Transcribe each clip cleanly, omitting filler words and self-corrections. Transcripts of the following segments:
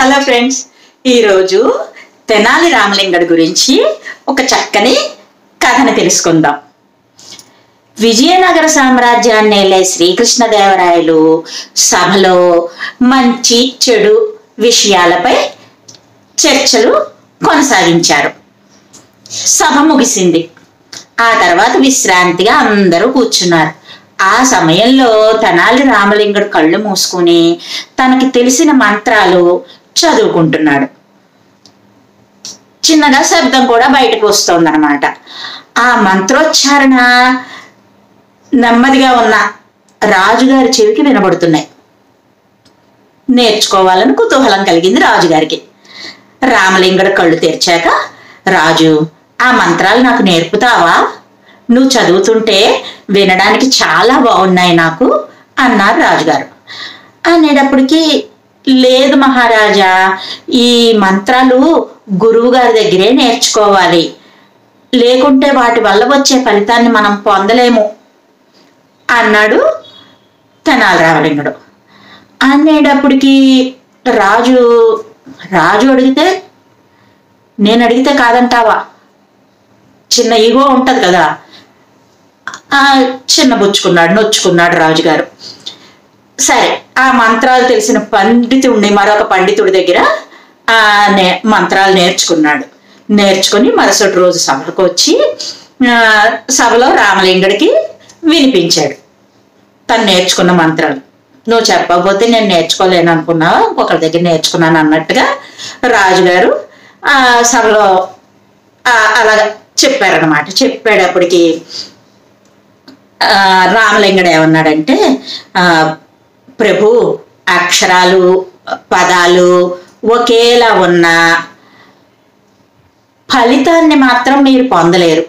Hello friends, ఈరోజు తెనాలి రామలింగడు గురించి ఒక చక్కని కథను తెలుసుకుందాం. విజయనగర సామ్రాజ్యాన్ని ఏలే శ్రీకృష్ణదేవరాయలు సభలో మంచి చెడు విషయాలపై చర్చలు కొనసాగించారు. సభ ముగిసింది. ఆ తర్వాత విశ్రాంతిగా అందరూ కూర్చున్నారు. ఆ సమయంలో తెనాలి రామలింగడు కళ్ళు మూసుకుని తనకి తెలిసిన మంత్రాలు చదువుకుంటున్నాడు. చిన్నగా శబ్దం కూడా బయటకు వస్తోందన్నమాట. ఆ మంత్రోచ్చారణ నెమ్మదిగా ఉన్న రాజుగారి చెవికి వినబడుతున్నాయి. నేర్చుకోవాలని కుతూహలం కలిగింది రాజుగారికి. రామలింగడు కళ్ళు తెరిచాక, రాజు, ఆ మంత్రాలు నాకు నేర్పుతావా? నువ్వు చదువుతుంటే వినడానికి చాలా బాగున్నాయి నాకు అన్నారు రాజుగారు. అనేటప్పటికీ, లేదు మహారాజా, ఈ మంత్రాలు గురువు గారి దగ్గరే నేర్చుకోవాలి, లేకుంటే వాటి వల్ల వచ్చే ఫలితాన్ని మనం పొందలేము అన్నాడు తెనాలి రామలింగడు. అనేటప్పటికీ రాజు అడిగితే, నేను అడిగితే కాదంటావా? చిన్న ఈగో ఉంటది కదా, నొచ్చుకున్నాడు రాజుగారు. సరే, ఆ మంత్రాలు తెలిసిన పండితుడిని మరొక పండితుడి దగ్గర మంత్రాలు నేర్చుకుని మరుసటి రోజు సభకు వచ్చి సభలో రామలింగడికి వినిపించాడు తను నేర్చుకున్న మంత్రాలు. నువ్వు చెప్పకపోతే నేను నేర్చుకోలేను అనుకున్నావా, ఇంకొకరి దగ్గర నేర్చుకున్నాను అన్నట్టుగా రాజుగారు ఆ సభలో అలా చెప్పారనమాట. చెప్పేటప్పటికి రామలింగడు ఏమన్నాడంటే, ప్రభు, అక్షరాలు పదాలు ఒకేలా ఉన్న ఫలితాన్ని మాత్రం మీరు పొందలేరు,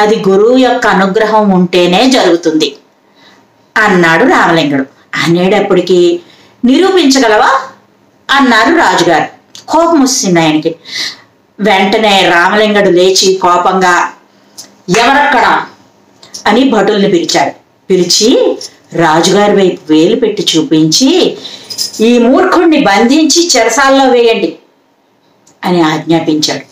అది గురువు యొక్క అనుగ్రహం ఉంటేనే జరుగుతుంది అన్నాడు రామలింగడు. అనేటప్పటికి, నిరూపించగలవా అన్నారు రాజుగారు. కోపం వస్తుంది ఆయనకి. వెంటనే రామలింగడు లేచి కోపంగా, ఎవరక్కడ అని భటుల్ని పిలిచి రాజుగారి వైపు వేలు పెట్టి చూపించి, ఈ మూర్ఖుణ్ణి బంధించి చెరసాల్లో వేయండి అని ఆజ్ఞాపించాడు.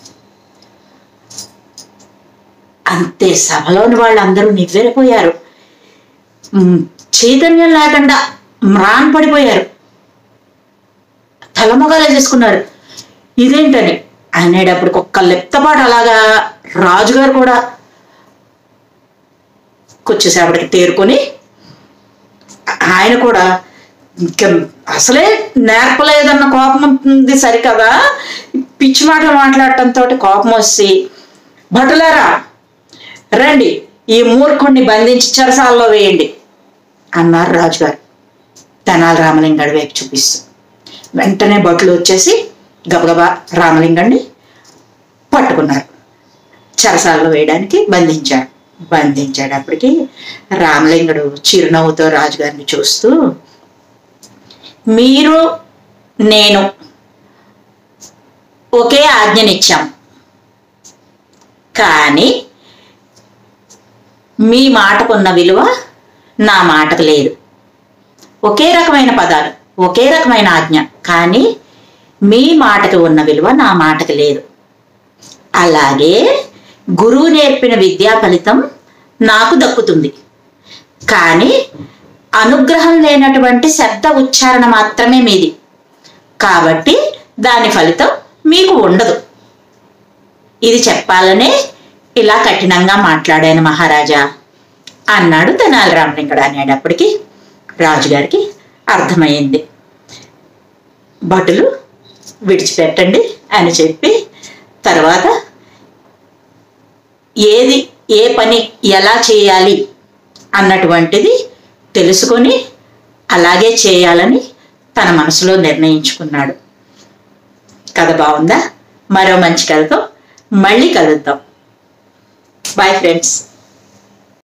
అంతే, సభలోని వాళ్ళందరూ నివ్వెరపోయారు. చైతన్యం లేకుండా మ్రాన్ పడిపోయారు, తలమొగాలే చేసుకున్నారు. ఇదేంటని అనేటప్పటికి ఒక్క లెప్తపాటు అలాగా రాజుగారు కూడా కొచ్చేసేపటికి తేరుకొని, ఆయన కూడా ఇంకా అసలే నేర్పలేదన్న కోపం ఉంది సరికదా, పిచ్చి మాటలు మాట్లాడటంతో కోపం వచ్చి, భటులారా రండి, ఈ మూర్ఖుణ్ణి బంధించి చెరసాల్లో వేయండి అన్నారు రాజుగారు తెనాలి రామలింగడి వైపు చూపిస్తూ. వెంటనే భటులు వచ్చేసి గబగబా రామలింగడిని పట్టుకున్నారు, చెరసాల్లో వేయడానికి బంధించేటప్పటికి రామలింగడు చిరునవ్వుతో రాజుగారిని చూస్తూ, మీరు నేను ఒకే ఆజ్ఞనిచ్చాం, కానీ మీ మాటకున్న విలువ నా మాటకు లేదు. ఒకే రకమైన పదాలు, ఒకే రకమైన ఆజ్ఞ, కానీ మీ మాటకు ఉన్న విలువ నా మాటకు లేదు. అలాగే గురువు నేర్పిన విద్యా ఫలితం నాకు దక్కుతుంది, కానీ అనుగ్రహం లేనటువంటి శబ్ద ఉచ్చారణ మాత్రమే మీది, కాబట్టి దాని ఫలితం మీకు ఉండదు. ఇది చెప్పాలనే ఇలా కఠినంగా మాట్లాడాను మహారాజా అన్నాడు తెనాలి రామలింగడు. అనేటప్పటికి రాజుగారికి అర్థమైంది. భటులు విడిచిపెట్టండి అని చెప్పి, తర్వాత ఏ పని ఎలా చేయాలి అన్నటువంటిది తెలుసుకొని అలాగే చేయాలని తన మనసులో నిర్ణయించుకున్నాడు. కథ బాగుందా? మరో మంచి కథతో మళ్ళీ కలుద్దాం. Bye friends.